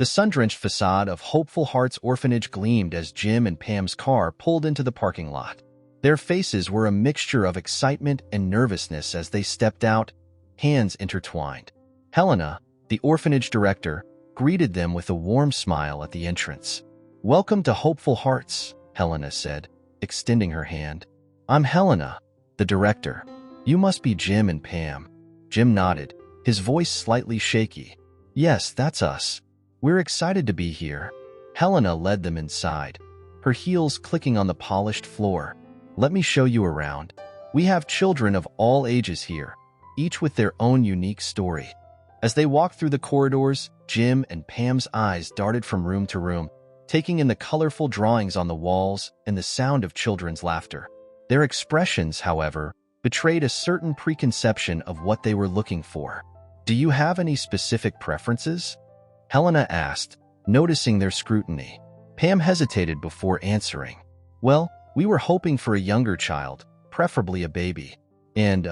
The sun-drenched facade of Hopeful Hearts Orphanage gleamed as Jim and Pam's car pulled into the parking lot. Their faces were a mixture of excitement and nervousness as they stepped out, hands intertwined. Helena, the orphanage director, greeted them with a warm smile at the entrance. "Welcome to Hopeful Hearts," Helena said, extending her hand. "I'm Helena, the director. You must be Jim and Pam." Jim nodded, his voice slightly shaky. "Yes, that's us. We're excited to be here." Helena led them inside, her heels clicking on the polished floor. "Let me show you around. We have children of all ages here, each with their own unique story." As they walked through the corridors, Jim and Pam's eyes darted from room to room, taking in the colorful drawings on the walls and the sound of children's laughter. Their expressions, however, betrayed a certain preconception of what they were looking for. "Do you have any specific preferences?" Helena asked, noticing their scrutiny. Pam hesitated before answering. "Well, we were hoping for a younger child, preferably a baby. And,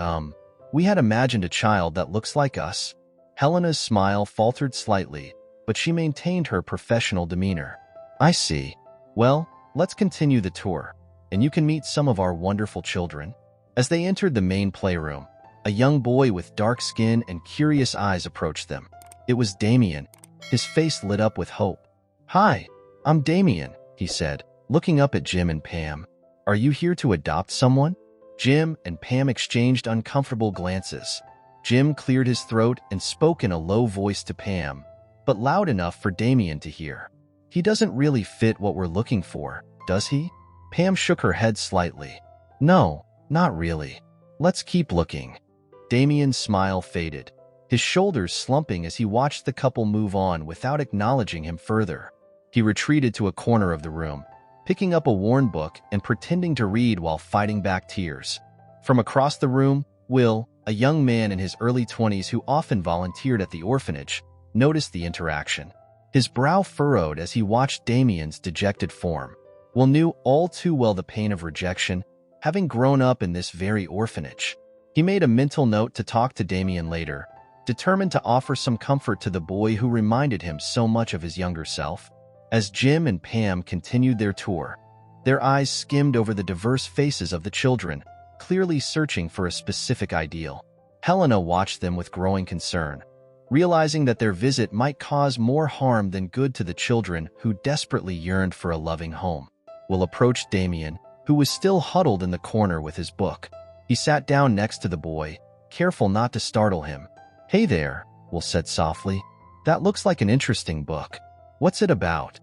we had imagined a child that looks like us." Helena's smile faltered slightly, but she maintained her professional demeanor. "I see. Well, let's continue the tour, and you can meet some of our wonderful children." As they entered the main playroom, a young boy with dark skin and curious eyes approached them. It was Damian. His face lit up with hope. "Hi, I'm Damian," he said, looking up at Jim and Pam. "Are you here to adopt someone?" Jim and Pam exchanged uncomfortable glances. Jim cleared his throat and spoke in a low voice to Pam, but loud enough for Damian to hear. "He doesn't really fit what we're looking for, does he?" Pam shook her head slightly. "No, not really. Let's keep looking." Damian's smile faded, his shoulders slumping as he watched the couple move on without acknowledging him further. He retreated to a corner of the room, picking up a worn book and pretending to read while fighting back tears. From across the room, Will, a young man in his early 20s who often volunteered at the orphanage, noticed the interaction. His brow furrowed as he watched Damian's dejected form. Will knew all too well the pain of rejection, having grown up in this very orphanage. He made a mental note to talk to Damian later, determined to offer some comfort to the boy who reminded him so much of his younger self. As Jim and Pam continued their tour, their eyes skimmed over the diverse faces of the children, clearly searching for a specific ideal. Helena watched them with growing concern, realizing that their visit might cause more harm than good to the children who desperately yearned for a loving home. Will approached Damian, who was still huddled in the corner with his book. He sat down next to the boy, careful not to startle him. "Hey there," Will said softly. "That looks like an interesting book. What's it about?"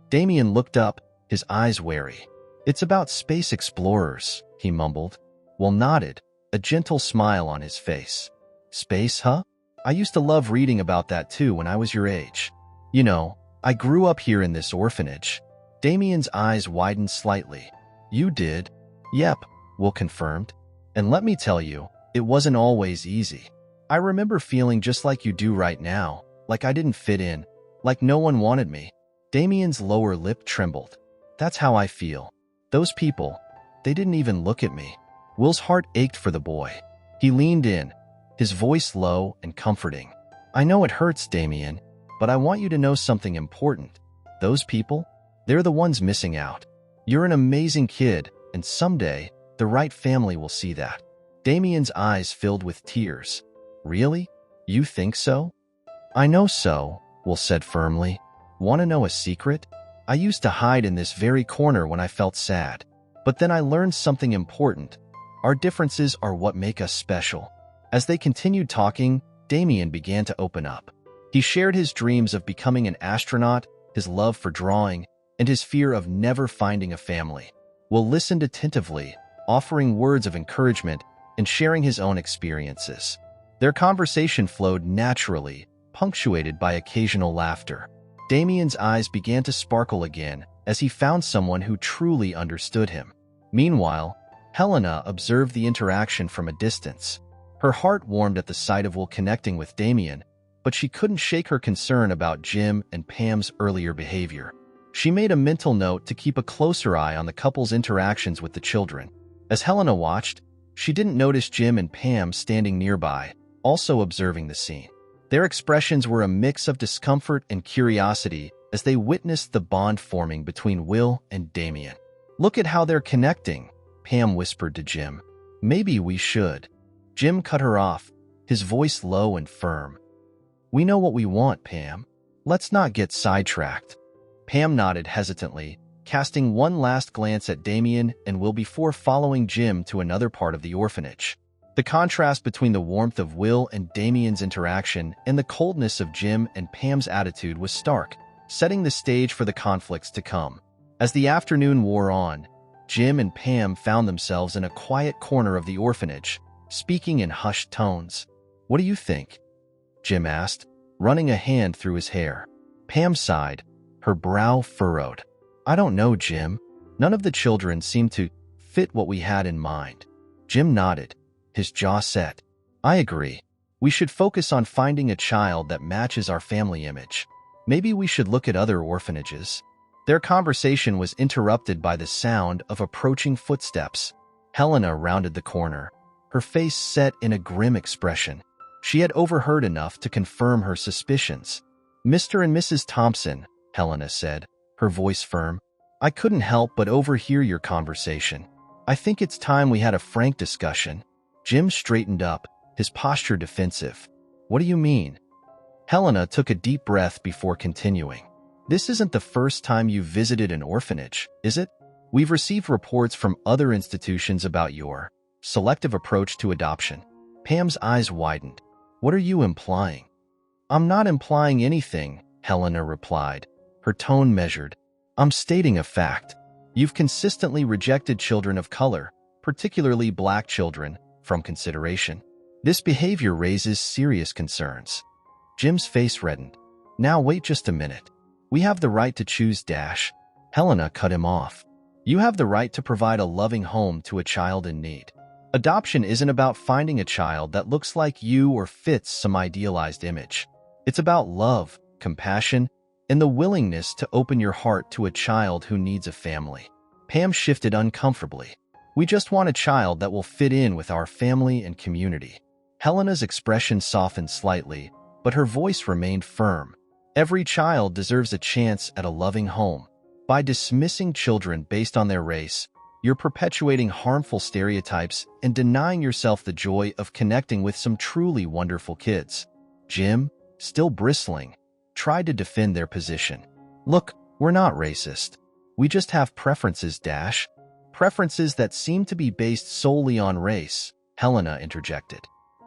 Damian looked up, his eyes wary. "It's about space explorers," he mumbled. Will nodded, a gentle smile on his face. "Space, huh? I used to love reading about that too when I was your age. You know, I grew up here in this orphanage." Damian's eyes widened slightly. "You did?" "Yep," Will confirmed. "And let me tell you, it wasn't always easy. I remember feeling just like you do right now, like I didn't fit in, like no one wanted me." Damian's lower lip trembled. "That's how I feel. Those people, they didn't even look at me." Will's heart ached for the boy. He leaned in, his voice low and comforting. "I know it hurts, Damian, but I want you to know something important. Those people, they're the ones missing out. You're an amazing kid, and someday, the right family will see that." Damian's eyes filled with tears. "Really? You think so?" "I know so," Will said firmly. "Want to know a secret? I used to hide in this very corner when I felt sad. But then I learned something important. Our differences are what make us special." As they continued talking, Damian began to open up. He shared his dreams of becoming an astronaut, his love for drawing, and his fear of never finding a family. Will listened attentively, offering words of encouragement and sharing his own experiences. Their conversation flowed naturally, punctuated by occasional laughter. Damian's eyes began to sparkle again as he found someone who truly understood him. Meanwhile, Helena observed the interaction from a distance. Her heart warmed at the sight of Will connecting with Damian, but she couldn't shake her concern about Jim and Pam's earlier behavior. She made a mental note to keep a closer eye on the couple's interactions with the children. As Helena watched, she didn't notice Jim and Pam standing nearby, also observing the scene. Their expressions were a mix of discomfort and curiosity as they witnessed the bond forming between Will and Damian. "Look at how they're connecting," Pam whispered to Jim. "Maybe we should." Jim cut her off, his voice low and firm. "We know what we want, Pam. Let's not get sidetracked." Pam nodded hesitantly, casting one last glance at Damian and Will before following Jim to another part of the orphanage. The contrast between the warmth of Will and Damian's interaction and the coldness of Jim and Pam's attitude was stark, setting the stage for the conflicts to come. As the afternoon wore on, Jim and Pam found themselves in a quiet corner of the orphanage, speaking in hushed tones. "What do you think?" Jim asked, running a hand through his hair. Pam sighed, her brow furrowed. "I don't know, Jim. None of the children seem to fit what we had in mind." Jim nodded, his jaw set. "I agree. We should focus on finding a child that matches our family image. Maybe we should look at other orphanages." Their conversation was interrupted by the sound of approaching footsteps. Helena rounded the corner, her face set in a grim expression. She had overheard enough to confirm her suspicions. "Mr. and Mrs. Thompson," Helena said, her voice firm. "I couldn't help but overhear your conversation. I think it's time we had a frank discussion." Jim straightened up, his posture defensive. "What do you mean?" Helena took a deep breath before continuing. "This isn't the first time you've visited an orphanage, is it? We've received reports from other institutions about your selective approach to adoption." Pam's eyes widened. "What are you implying?" "I'm not implying anything," Helena replied, her tone measured. "I'm stating a fact. You've consistently rejected children of color, particularly black children, from consideration. This behavior raises serious concerns." Jim's face reddened. "Now wait just a minute. We have the right to choose, Dash." Helena cut him off. "You have the right to provide a loving home to a child in need. Adoption isn't about finding a child that looks like you or fits some idealized image. It's about love, compassion, and the willingness to open your heart to a child who needs a family." Pam shifted uncomfortably. "We just want a child that will fit in with our family and community." Helena's expression softened slightly, but her voice remained firm. "Every child deserves a chance at a loving home. By dismissing children based on their race, you're perpetuating harmful stereotypes and denying yourself the joy of connecting with some truly wonderful kids." Jim, still bristling, tried to defend their position. "Look, we're not racist. We just have preferences, Dash. Preferences that seem to be based solely on race," Helena interjected.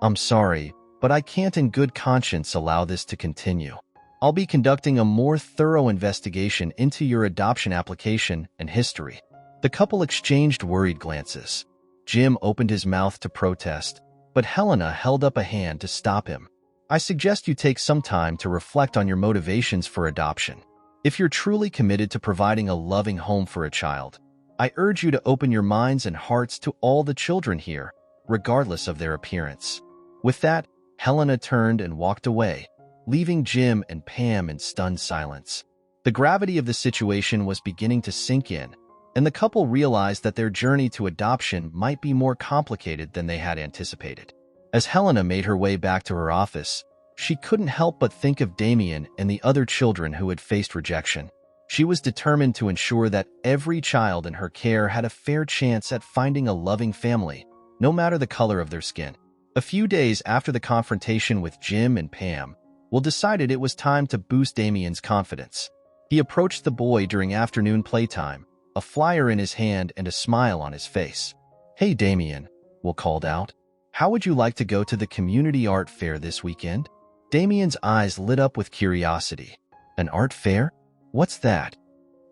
"I'm sorry, but I can't in good conscience allow this to continue. I'll be conducting a more thorough investigation into your adoption application and history." The couple exchanged worried glances. Jim opened his mouth to protest, but Helena held up a hand to stop him. "I suggest you take some time to reflect on your motivations for adoption. If you're truly committed to providing a loving home for a child, I urge you to open your minds and hearts to all the children here, regardless of their appearance." With that, Helena turned and walked away, leaving Jim and Pam in stunned silence. The gravity of the situation was beginning to sink in, and the couple realized that their journey to adoption might be more complicated than they had anticipated. As Helena made her way back to her office, she couldn't help but think of Damian and the other children who had faced rejection. She was determined to ensure that every child in her care had a fair chance at finding a loving family, no matter the color of their skin. A few days after the confrontation with Jim and Pam, Will decided it was time to boost Damian's confidence. He approached the boy during afternoon playtime, a flyer in his hand and a smile on his face. "Hey, Damian," Will called out. "How would you like to go to the community art fair this weekend?" Damian's eyes lit up with curiosity. "An art fair? What's that?"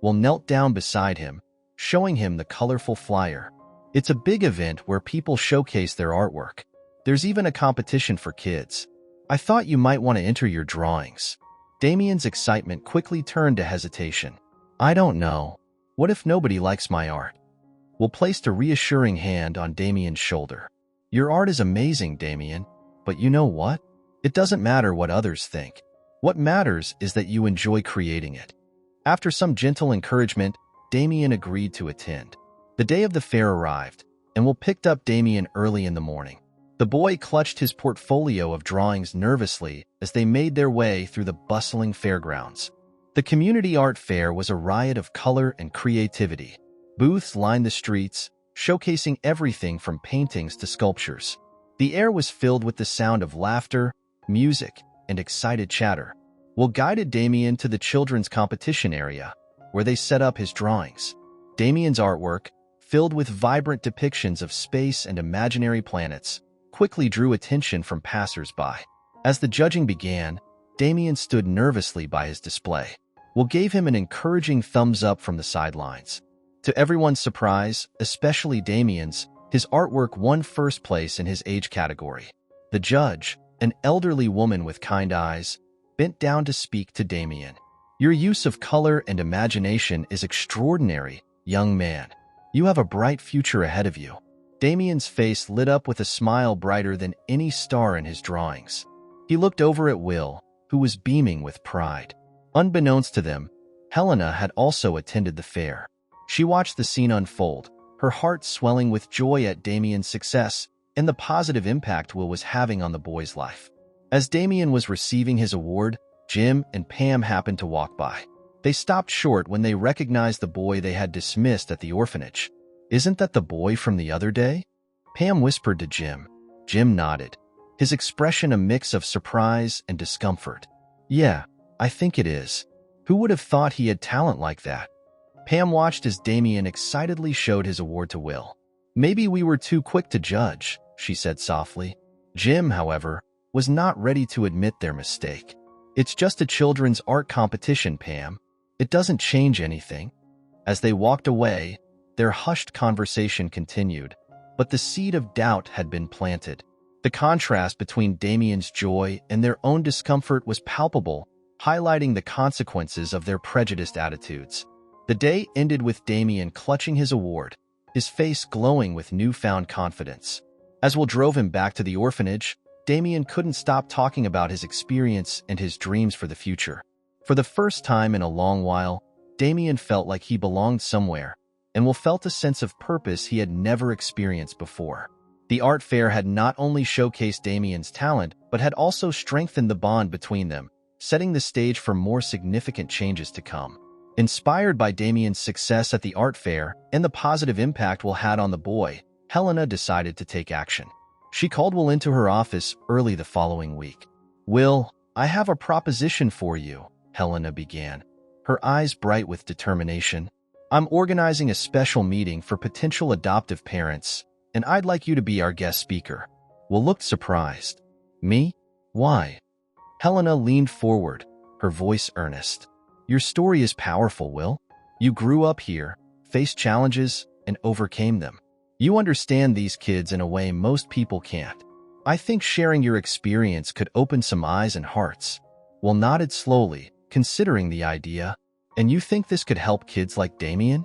Will knelt down beside him, showing him the colorful flyer. "It's a big event where people showcase their artwork. There's even a competition for kids. I thought you might want to enter your drawings." Damian's excitement quickly turned to hesitation. "I don't know. What if nobody likes my art?" Will placed a reassuring hand on Damian's shoulder. "Your art is amazing, Damian, but you know what? It doesn't matter what others think. What matters is that you enjoy creating it." After some gentle encouragement, Damian agreed to attend. The day of the fair arrived, and Will picked up Damian early in the morning. The boy clutched his portfolio of drawings nervously as they made their way through the bustling fairgrounds. The community art fair was a riot of color and creativity. Booths lined the streets, showcasing everything from paintings to sculptures. The air was filled with the sound of laughter, music, and excited chatter. Will guided Damian to the children's competition area, where they set up his drawings. Damian's artwork, filled with vibrant depictions of space and imaginary planets, quickly drew attention from passers-by. As the judging began, Damian stood nervously by his display. Will gave him an encouraging thumbs up from the sidelines. To everyone's surprise, especially Damian's, his artwork won first place in his age category. The judge, an elderly woman with kind eyes, bent down to speak to Damian. "Your use of color and imagination is extraordinary, young man. You have a bright future ahead of you." Damian's face lit up with a smile brighter than any star in his drawings. He looked over at Will, who was beaming with pride. Unbeknownst to them, Helena had also attended the fair. She watched the scene unfold, her heart swelling with joy at Damian's success and the positive impact Will was having on the boy's life. As Damian was receiving his award, Jim and Pam happened to walk by. They stopped short when they recognized the boy they had dismissed at the orphanage. "Isn't that the boy from the other day?" Pam whispered to Jim. Jim nodded, his expression a mix of surprise and discomfort. "Yeah, I think it is. Who would have thought he had talent like that?" Pam watched as Damian excitedly showed his award to Will. "Maybe we were too quick to judge," she said softly. Jim, however, was not ready to admit their mistake. "It's just a children's art competition, Pam. It doesn't change anything." As they walked away, their hushed conversation continued, but the seed of doubt had been planted. The contrast between Damian's joy and their own discomfort was palpable, highlighting the consequences of their prejudiced attitudes. The day ended with Damian clutching his award, his face glowing with newfound confidence. As Will drove him back to the orphanage, Damian couldn't stop talking about his experience and his dreams for the future. For the first time in a long while, Damian felt like he belonged somewhere, and Will felt a sense of purpose he had never experienced before. The art fair had not only showcased Damian's talent, but had also strengthened the bond between them, setting the stage for more significant changes to come. Inspired by Damian's success at the art fair and the positive impact Will had on the boy, Helena decided to take action. She called Will into her office early the following week. "Will, I have a proposition for you," Helena began, her eyes bright with determination. "I'm organizing a special meeting for potential adoptive parents, and I'd like you to be our guest speaker." Will looked surprised. "Me? Why?" Helena leaned forward, her voice earnest. "Your story is powerful, Will. You grew up here, faced challenges, and overcame them. You understand these kids in a way most people can't. I think sharing your experience could open some eyes and hearts." Will nodded slowly, considering the idea. "And you think this could help kids like Damian?"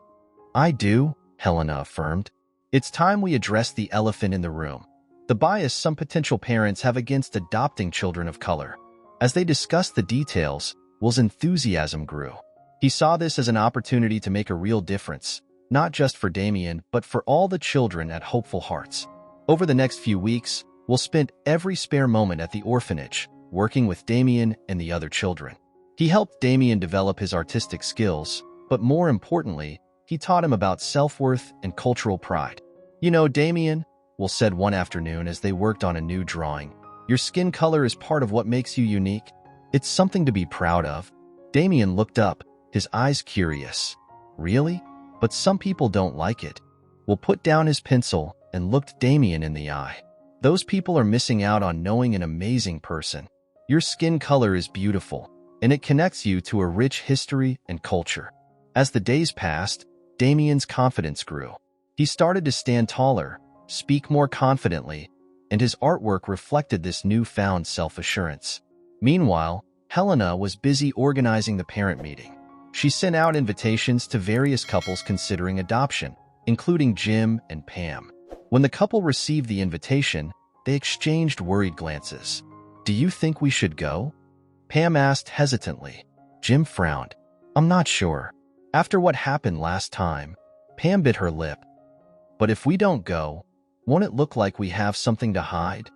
"I do," Helena affirmed. "It's time we address the elephant in the room: the bias some potential parents have against adopting children of color." As they discussed the details, Will's enthusiasm grew. He saw this as an opportunity to make a real difference, not just for Damian, but for all the children at Hopeful Hearts. Over the next few weeks, Will spent every spare moment at the orphanage, working with Damian and the other children. He helped Damian develop his artistic skills, but more importantly, he taught him about self-worth and cultural pride. "You know, Damian," Will said one afternoon as they worked on a new drawing, "your skin color is part of what makes you unique. It's something to be proud of." Damian looked up, his eyes curious. "Really? But some people don't like it." Will put down his pencil and looked Damian in the eye. "Those people are missing out on knowing an amazing person. Your skin color is beautiful, and it connects you to a rich history and culture." As the days passed, Damian's confidence grew. He started to stand taller, speak more confidently, and his artwork reflected this newfound self-assurance. Meanwhile, Helena was busy organizing the parent meeting. She sent out invitations to various couples considering adoption, including Jim and Pam. When the couple received the invitation, they exchanged worried glances. "Do you think we should go?" Pam asked hesitantly. Jim frowned. "I'm not sure. After what happened last time," Pam bit her lip. "But if we don't go, Won't it look like we have something to hide?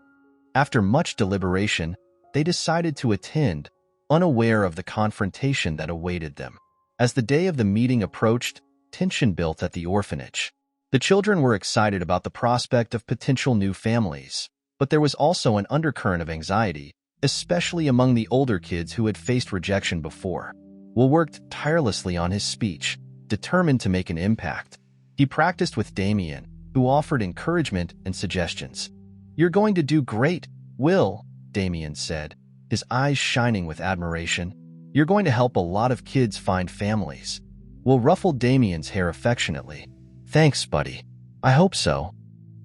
After much deliberation, they decided to attend, unaware of the confrontation that awaited them. As the day of the meeting approached, tension built at the orphanage. The children were excited about the prospect of potential new families, but there was also an undercurrent of anxiety, especially among the older kids who had faced rejection before. Will worked tirelessly on his speech, determined to make an impact. He practiced with Damian, who offered encouragement and suggestions. "You're going to do great, Will," Damian said, his eyes shining with admiration. "You're going to help a lot of kids find families." Will ruffled Damian's hair affectionately. "Thanks, buddy. I hope so."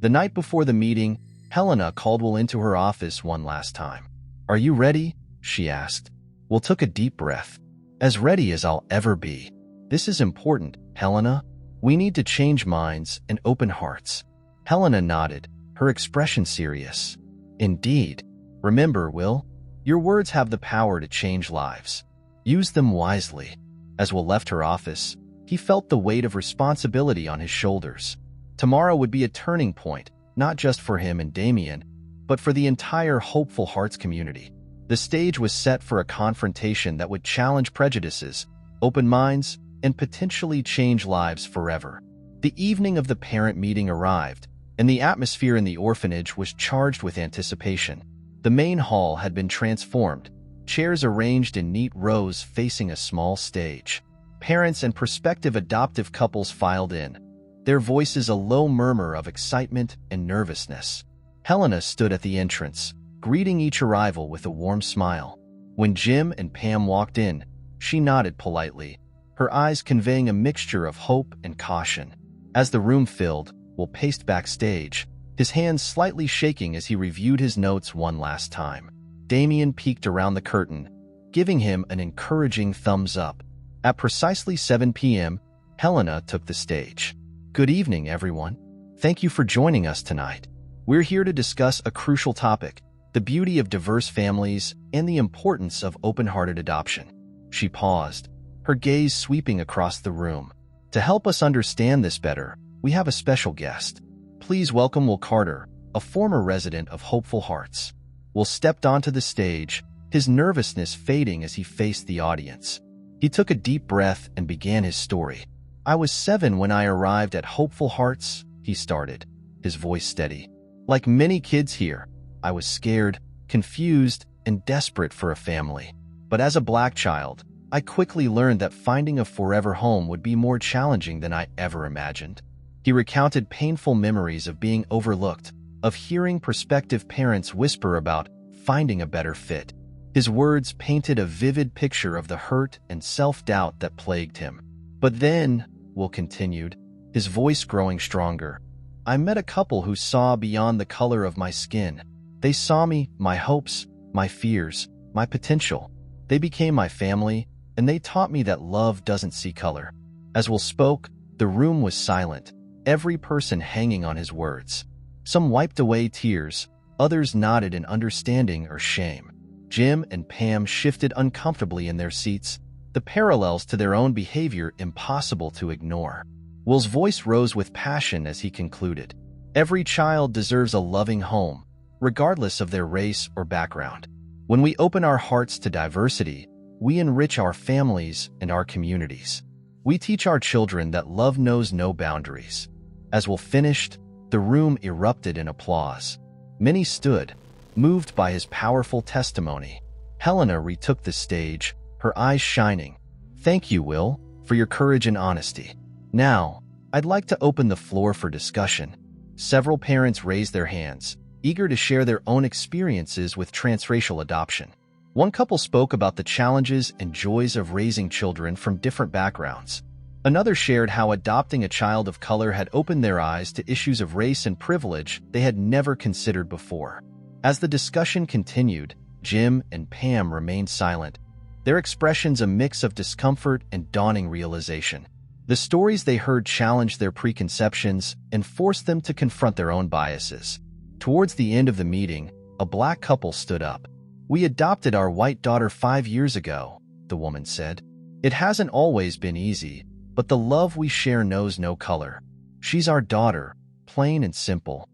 The night before the meeting, Helena called Will into her office one last time. "Are you ready?" she asked. Will took a deep breath. "As ready as I'll ever be. This is important, Helena. We need to change minds and open hearts." Helena nodded, her expression serious. "Indeed. Remember, Will, your words have the power to change lives. Use them wisely." As Will left her office, he felt the weight of responsibility on his shoulders. Tomorrow would be a turning point, not just for him and Damian, but for the entire Hopeful Hearts community. The stage was set for a confrontation that would challenge prejudices, open minds, and potentially change lives forever. The evening of the parent meeting arrived, and the atmosphere in the orphanage was charged with anticipation. The main hall had been transformed, chairs arranged in neat rows facing a small stage. Parents and prospective adoptive couples filed in, their voices a low murmur of excitement and nervousness. Helena stood at the entrance, greeting each arrival with a warm smile. When Jim and Pam walked in, she nodded politely, her eyes conveying a mixture of hope and caution. As the room filled, Will paced backstage, his hands slightly shaking as he reviewed his notes one last time. Damian peeked around the curtain, giving him an encouraging thumbs up. At precisely 7 p.m., Helena took the stage. "Good evening, everyone. Thank you for joining us tonight. We're here to discuss a crucial topic, the beauty of diverse families and the importance of open-hearted adoption." She paused, her gaze sweeping across the room. "To help us understand this better, we have a special guest. Please welcome Will Carter, a former resident of Hopeful Hearts." Will stepped onto the stage, his nervousness fading as he faced the audience. He took a deep breath and began his story. "I was 7 when I arrived at Hopeful Hearts," he started, his voice steady. "Like many kids here, I was scared, confused, and desperate for a family. But as a Black child, I quickly learned that finding a forever home would be more challenging than I ever imagined." He recounted painful memories of being overlooked, of hearing prospective parents whisper about finding a better fit. His words painted a vivid picture of the hurt and self-doubt that plagued him. "But then," Will continued, his voice growing stronger, "I met a couple who saw beyond the color of my skin. They saw me, my hopes, my fears, my potential. They became my family, and they taught me that love doesn't see color." As Will spoke, the room was silent, every person hanging on his words. Some wiped away tears, others nodded in understanding or shame. Jim and Pam shifted uncomfortably in their seats, the parallels to their own behavior impossible to ignore. Will's voice rose with passion as he concluded, "Every child deserves a loving home, regardless of their race or background. When we open our hearts to diversity, we enrich our families and our communities. We teach our children that love knows no boundaries." As Will finished, the room erupted in applause. Many stood, moved by his powerful testimony. Helena retook the stage, her eyes shining. "Thank you, Will, for your courage and honesty. Now, I'd like to open the floor for discussion." Several parents raised their hands, eager to share their own experiences with transracial adoption. One couple spoke about the challenges and joys of raising children from different backgrounds. Another shared how adopting a child of color had opened their eyes to issues of race and privilege they had never considered before. As the discussion continued, Jim and Pam remained silent, their expressions a mix of discomfort and dawning realization. The stories they heard challenged their preconceptions and forced them to confront their own biases. Towards the end of the meeting, a Black couple stood up. "We adopted our white daughter 5 years ago," the woman said. "It hasn't always been easy, but the love we share knows no color. She's our daughter, plain and simple."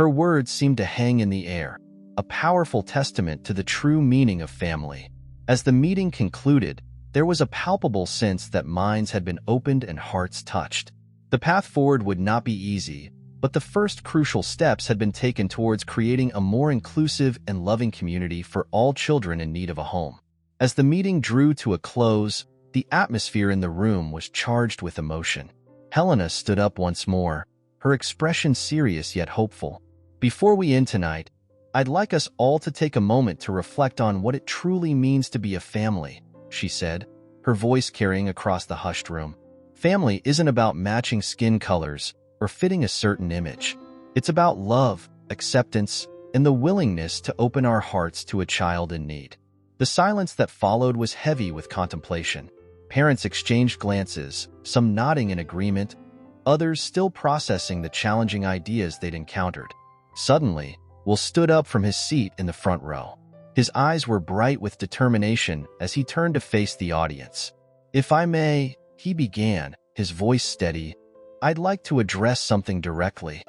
Her words seemed to hang in the air, a powerful testament to the true meaning of family. As the meeting concluded, there was a palpable sense that minds had been opened and hearts touched. The path forward would not be easy, but the first crucial steps had been taken towards creating a more inclusive and loving community for all children in need of a home. As the meeting drew to a close, the atmosphere in the room was charged with emotion. Helena stood up once more, her expression serious yet hopeful. Before we end tonight, I'd like us all to take a moment to reflect on what it truly means to be a family, she said, her voice carrying across the hushed room. Family isn't about matching skin colors or fitting a certain image. It's about love, acceptance, and the willingness to open our hearts to a child in need. The silence that followed was heavy with contemplation. Parents exchanged glances, some nodding in agreement, others still processing the challenging ideas they'd encountered. Suddenly, Will stood up from his seat in the front row. His eyes were bright with determination as he turned to face the audience. "If I may," he began, his voice steady, "I'd like to address something directly."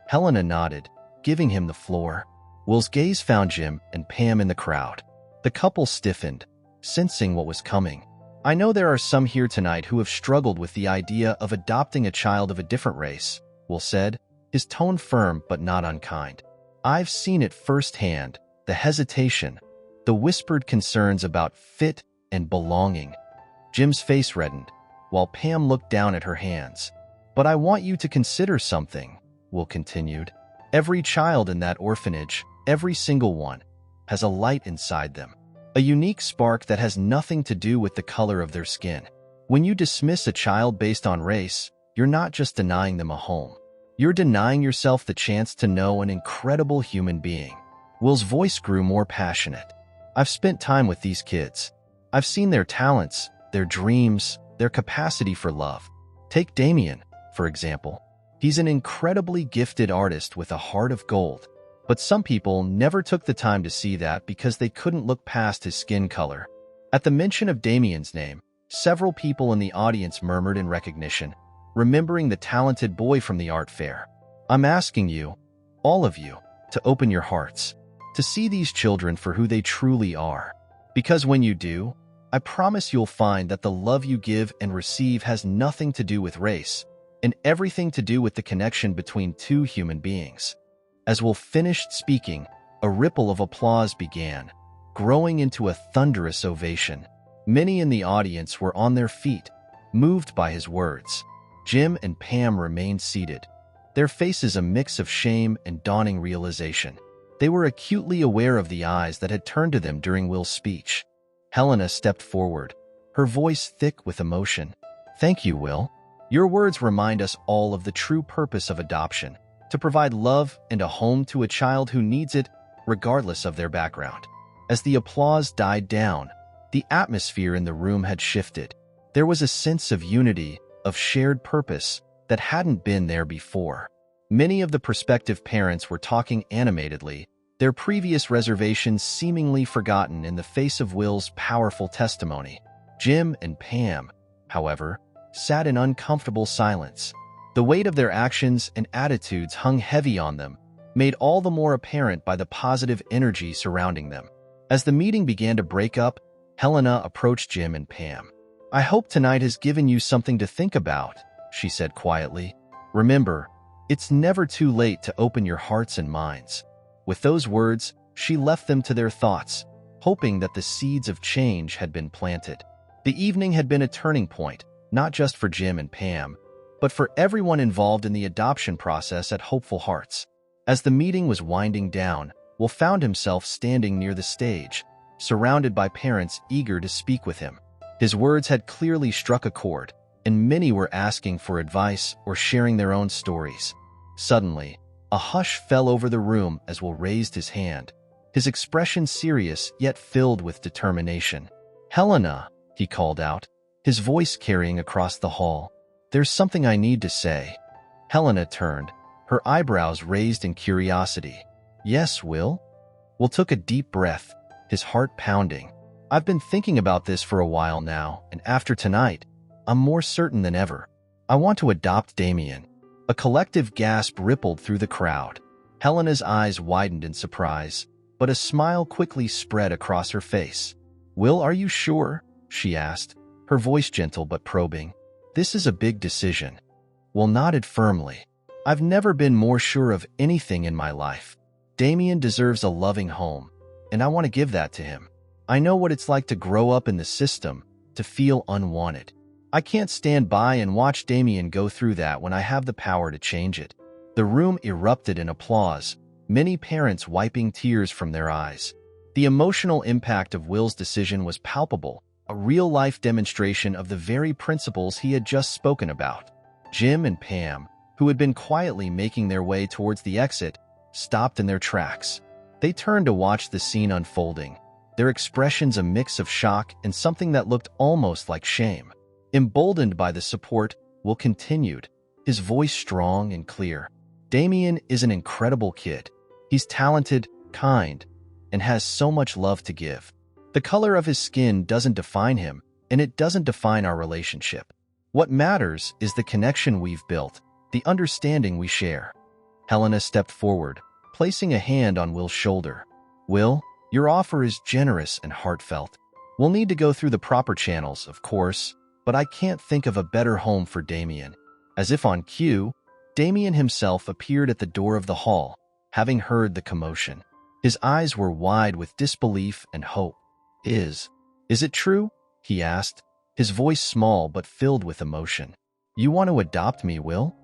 Helena nodded, giving him the floor. Will's gaze found Jim and Pam in the crowd. The couple stiffened, sensing what was coming. "I know there are some here tonight who have struggled with the idea of adopting a child of a different race," Will said, his tone firm but not unkind. "I've seen it firsthand, the hesitation, the whispered concerns about fit and belonging." Jim's face reddened, while Pam looked down at her hands. "But I want you to consider something," Will continued. "Every child in that orphanage, every single one, has a light inside them, a unique spark that has nothing to do with the color of their skin. When you dismiss a child based on race, you're not just denying them a home. You're denying yourself the chance to know an incredible human being." Will's voice grew more passionate. "I've spent time with these kids. I've seen their talents, their dreams, their capacity for love. Take Damian, for example. He's an incredibly gifted artist with a heart of gold. But some people never took the time to see that because they couldn't look past his skin color." At the mention of Damian's name, several people in the audience murmured in recognition, remembering the talented boy from the art fair. "I'm asking you, all of you, to open your hearts, to see these children for who they truly are. Because when you do, I promise you'll find that the love you give and receive has nothing to do with race, and everything to do with the connection between two human beings." As Will finished speaking, a ripple of applause began, growing into a thunderous ovation. Many in the audience were on their feet, moved by his words. Jim and Pam remained seated, their faces a mix of shame and dawning realization. They were acutely aware of the eyes that had turned to them during Will's speech. Helena stepped forward, her voice thick with emotion. "Thank you, Will. Your words remind us all of the true purpose of adoption, to provide love and a home to a child who needs it, regardless of their background." As the applause died down, the atmosphere in the room had shifted. There was a sense of unity, of shared purpose, that hadn't been there before. Many of the prospective parents were talking animatedly, their previous reservations seemingly forgotten in the face of Will's powerful testimony. Jim and Pam, however, sat in uncomfortable silence. The weight of their actions and attitudes hung heavy on them, made all the more apparent by the positive energy surrounding them. As the meeting began to break up, Helena approached Jim and Pam. "I hope tonight has given you something to think about," she said quietly. "Remember, it's never too late to open your hearts and minds." With those words, she left them to their thoughts, hoping that the seeds of change had been planted. The evening had been a turning point, not just for Jim and Pam, but for everyone involved in the adoption process at Hopeful Hearts. As the meeting was winding down, Will found himself standing near the stage, surrounded by parents eager to speak with him. His words had clearly struck a chord, and many were asking for advice or sharing their own stories. Suddenly, a hush fell over the room as Will raised his hand, his expression serious yet filled with determination. "Helena," he called out, his voice carrying across the hall. "There's something I need to say." Helena turned, her eyebrows raised in curiosity. "Yes, Will?" Will took a deep breath, his heart pounding. "I've been thinking about this for a while now, and after tonight, I'm more certain than ever. I want to adopt Damian." A collective gasp rippled through the crowd. Helena's eyes widened in surprise, but a smile quickly spread across her face. "Will, are you sure?" she asked, her voice gentle but probing. "This is a big decision." Will nodded firmly. "I've never been more sure of anything in my life. Damian deserves a loving home, and I want to give that to him. I know what it's like to grow up in the system, to feel unwanted. I can't stand by and watch Damian go through that when I have the power to change it." The room erupted in applause, many parents wiping tears from their eyes. The emotional impact of Will's decision was palpable, a real-life demonstration of the very principles he had just spoken about. Jim and Pam, who had been quietly making their way towards the exit, stopped in their tracks. They turned to watch the scene unfolding, their expressions a mix of shock and something that looked almost like shame. Emboldened by the support, Will continued, his voice strong and clear. "Damian is an incredible kid. He's talented, kind, and has so much love to give. The color of his skin doesn't define him, and it doesn't define our relationship. What matters is the connection we've built, the understanding we share." Helena stepped forward, placing a hand on Will's shoulder. "Will, your offer is generous and heartfelt. We'll need to go through the proper channels, of course, but I can't think of a better home for Damian." As if on cue, Damian himself appeared at the door of the hall, having heard the commotion. His eyes were wide with disbelief and hope. Is it true?" he asked, his voice small but filled with emotion. "You want to adopt me, Will?"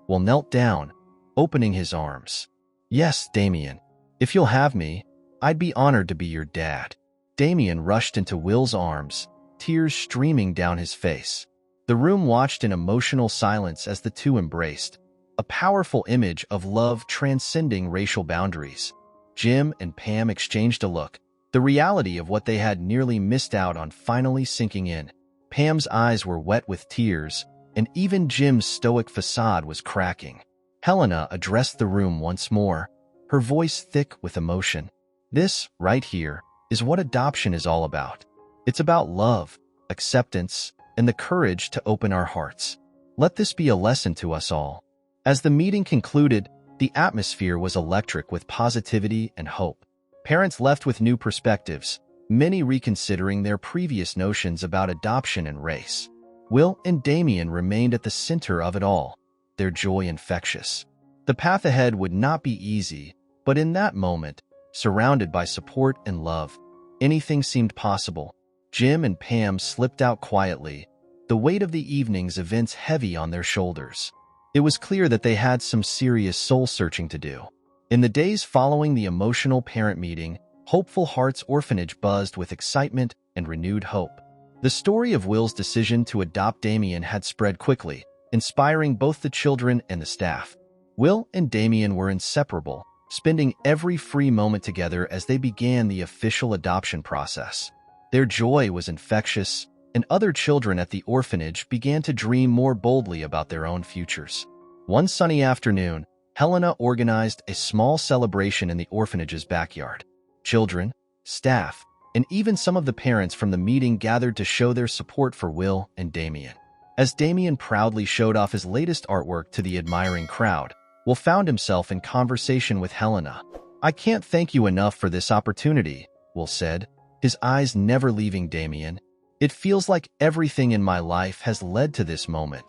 Will knelt down, opening his arms. "Yes, Damian. If you'll have me, I'd be honored to be your dad." Damian rushed into Will's arms, tears streaming down his face. The room watched in emotional silence as the two embraced, a powerful image of love transcending racial boundaries. Jim and Pam exchanged a look, the reality of what they had nearly missed out on finally sinking in. Pam's eyes were wet with tears, and even Jim's stoic facade was cracking. Helena addressed the room once more, her voice thick with emotion. "This, right here, is what adoption is all about. It's about love, acceptance, and the courage to open our hearts. Let this be a lesson to us all." As the meeting concluded, the atmosphere was electric with positivity and hope. Parents left with new perspectives, many reconsidering their previous notions about adoption and race. Will and Damian remained at the center of it all, their joy infectious. The path ahead would not be easy, but in that moment, surrounded by support and love, anything seemed possible. Jim and Pam slipped out quietly, the weight of the evening's events heavy on their shoulders. It was clear that they had some serious soul-searching to do. In the days following the emotional parent meeting, Hopeful Hearts Orphanage buzzed with excitement and renewed hope. The story of Will's decision to adopt Damian had spread quickly, inspiring both the children and the staff. Will and Damian were inseparable, spending every free moment together as they began the official adoption process. Their joy was infectious, and other children at the orphanage began to dream more boldly about their own futures. One sunny afternoon, Helena organized a small celebration in the orphanage's backyard. Children, staff, and even some of the parents from the meeting gathered to show their support for Will and Damian. As Damian proudly showed off his latest artwork to the admiring crowd, Will found himself in conversation with Helena. "I can't thank you enough for this opportunity," Will said, his eyes never leaving Damian. "It feels like everything in my life has led to this moment."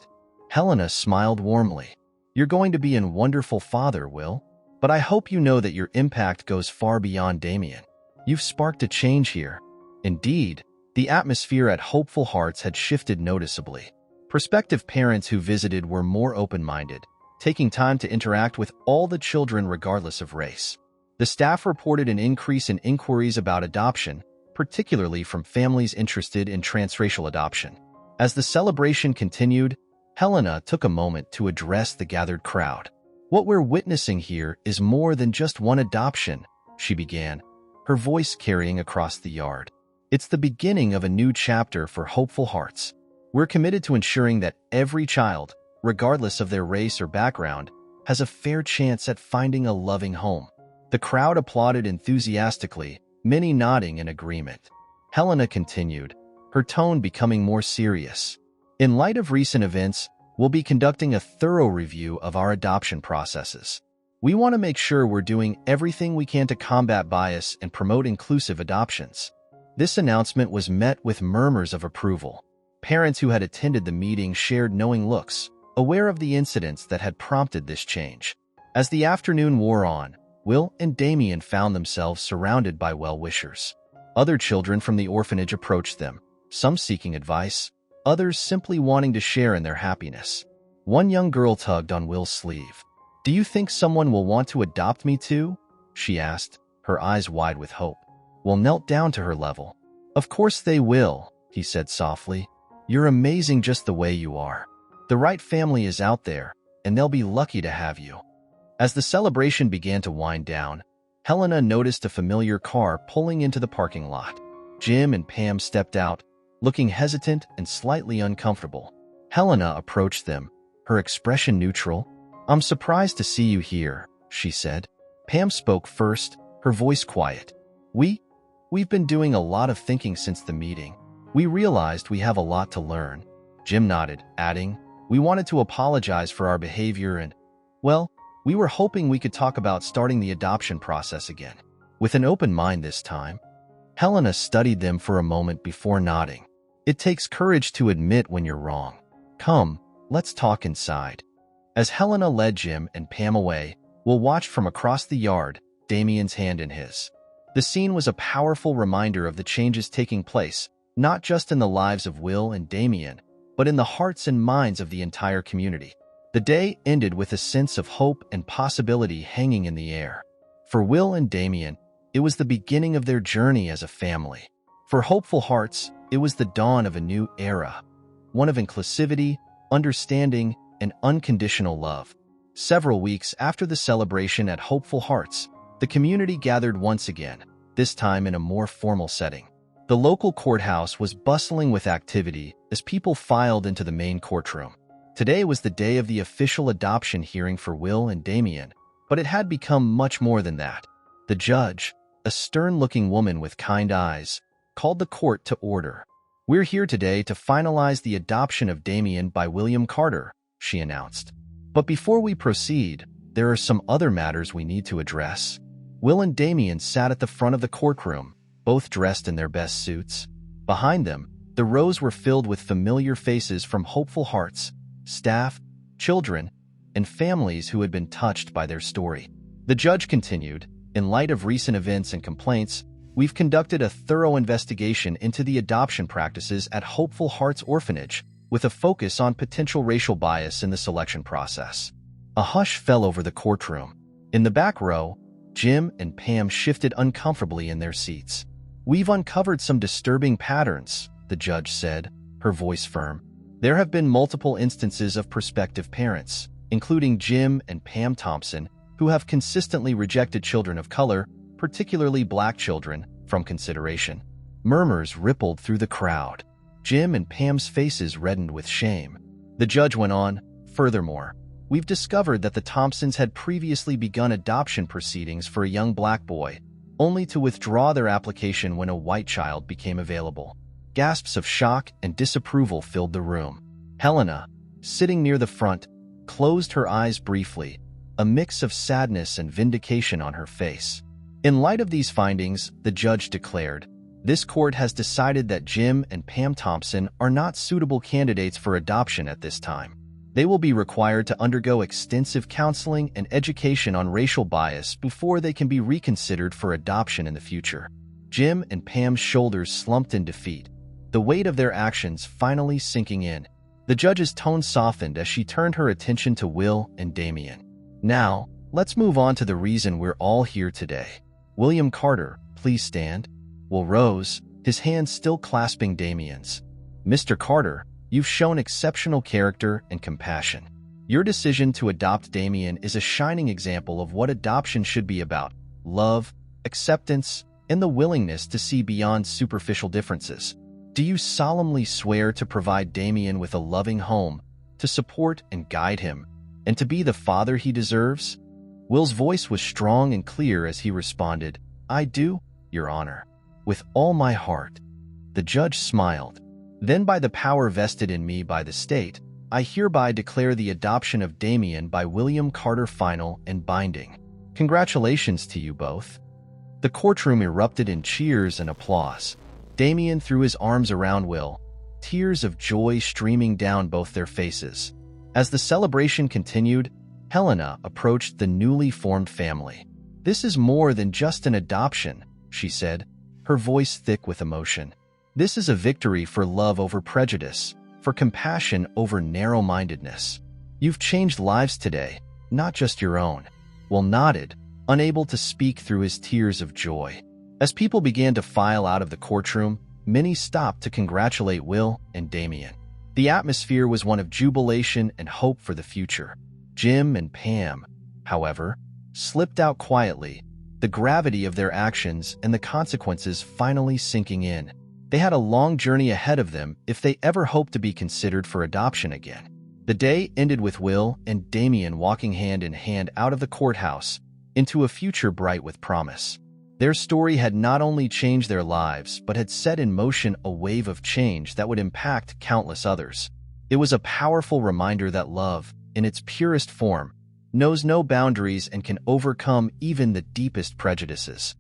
Helena smiled warmly. "You're going to be a wonderful father, Will, but I hope you know that your impact goes far beyond Damian. You've sparked a change here." Indeed, the atmosphere at Hopeful Hearts had shifted noticeably. Prospective parents who visited were more open-minded, taking time to interact with all the children regardless of race. The staff reported an increase in inquiries about adoption, particularly from families interested in transracial adoption. As the celebration continued, Helena took a moment to address the gathered crowd. "What we're witnessing here is more than just one adoption," she began, her voice carrying across the yard. "It's the beginning of a new chapter for Hopeful Hearts. We're committed to ensuring that every child, regardless of their race or background, has a fair chance at finding a loving home." The crowd applauded enthusiastically, many nodding in agreement. Helena continued, her tone becoming more serious. "In light of recent events, we'll be conducting a thorough review of our adoption processes. We want to make sure we're doing everything we can to combat bias and promote inclusive adoptions." This announcement was met with murmurs of approval. Parents who had attended the meeting shared knowing looks, aware of the incidents that had prompted this change. As the afternoon wore on, Will and Damian found themselves surrounded by well-wishers. Other children from the orphanage approached them, some seeking advice, others simply wanting to share in their happiness. One young girl tugged on Will's sleeve. "Do you think someone will want to adopt me too?" she asked, her eyes wide with hope. Will knelt down to her level. "Of course they will," he said softly. "You're amazing just the way you are. The right family is out there, and they'll be lucky to have you." As the celebration began to wind down, Helena noticed a familiar car pulling into the parking lot. Jim and Pam stepped out, looking hesitant and slightly uncomfortable. Helena approached them, her expression neutral. "I'm surprised to see you here," she said. Pam spoke first, her voice quiet. We've been doing a lot of thinking since the meeting. We realized we have a lot to learn." Jim nodded, adding, "We wanted to apologize for our behavior and, well, we were hoping we could talk about starting the adoption process again." With an open mind this time, Helena studied them for a moment before nodding. "It takes courage to admit when you're wrong. Come, let's talk inside." As Helena led Jim and Pam away, Will watched from across the yard, Damian's hand in his. The scene was a powerful reminder of the changes taking place, not just in the lives of Will and Damian, but in the hearts and minds of the entire community. The day ended with a sense of hope and possibility hanging in the air. For Will and Damian, it was the beginning of their journey as a family. For hopeful hearts, it was the dawn of a new era, one of inclusivity, understanding, and unconditional love. Several weeks after the celebration at Hopeful Hearts, the community gathered once again, this time in a more formal setting. The local courthouse was bustling with activity as people filed into the main courtroom. Today was the day of the official adoption hearing for Will and Damian, but it had become much more than that. The judge, a stern-looking woman with kind eyes, called the court to order. "We're here today to finalize the adoption of Damian by William Carter," she announced. "But before we proceed, there are some other matters we need to address." Will and Damian sat at the front of the courtroom, both dressed in their best suits. Behind them, the rows were filled with familiar faces from Hopeful Hearts, staff, children, and families who had been touched by their story. The judge continued, "In light of recent events and complaints, we've conducted a thorough investigation into the adoption practices at Hopeful Hearts Orphanage, with a focus on potential racial bias in the selection process." A hush fell over the courtroom. In the back row, Jim and Pam shifted uncomfortably in their seats. "We've uncovered some disturbing patterns," the judge said, her voice firm. "There have been multiple instances of prospective parents, including Jim and Pam Thompson, who have consistently rejected children of color, particularly black children, from consideration." Murmurs rippled through the crowd. Jim and Pam's faces reddened with shame. The judge went on, "Furthermore, we've discovered that the Thompsons had previously begun adoption proceedings for a young black boy, only to withdraw their application when a white child became available." Gasps of shock and disapproval filled the room. Helena, sitting near the front, closed her eyes briefly, a mix of sadness and vindication on her face. In light of these findings, the judge declared, "This court has decided that Jim and Pam Thompson are not suitable candidates for adoption at this time. They will be required to undergo extensive counseling and education on racial bias before they can be reconsidered for adoption in the future." Jim and Pam's shoulders slumped in defeat, the weight of their actions finally sinking in. The judge's tone softened as she turned her attention to Will and Damian. "Now, let's move on to the reason we're all here today. William Carter, please stand." Will rose, his hand still clasping Damian's. "Mr. Carter, you've shown exceptional character and compassion. Your decision to adopt Damian is a shining example of what adoption should be about: love, acceptance, and the willingness to see beyond superficial differences. Do you solemnly swear to provide Damian with a loving home, to support and guide him, and to be the father he deserves?" Will's voice was strong and clear as he responded, "I do, Your Honor. With all my heart." The judge smiled. "Then by the power vested in me by the state, I hereby declare the adoption of Damian by William Carter final and binding. Congratulations to you both." The courtroom erupted in cheers and applause. Damian threw his arms around Will, tears of joy streaming down both their faces. As the celebration continued, Helena approached the newly formed family. "This is more than just an adoption," she said, her voice thick with emotion. "This is a victory for love over prejudice, for compassion over narrow-mindedness. You've changed lives today, not just your own." Will nodded, unable to speak through his tears of joy. As people began to file out of the courtroom, many stopped to congratulate Will and Damian. The atmosphere was one of jubilation and hope for the future. Jim and Pam, however, slipped out quietly, the gravity of their actions and the consequences finally sinking in. They had a long journey ahead of them if they ever hoped to be considered for adoption again. The day ended with Will and Damian walking hand in hand out of the courthouse into a future bright with promise. Their story had not only changed their lives, but had set in motion a wave of change that would impact countless others. It was a powerful reminder that love, in its purest form, knows no boundaries and can overcome even the deepest prejudices.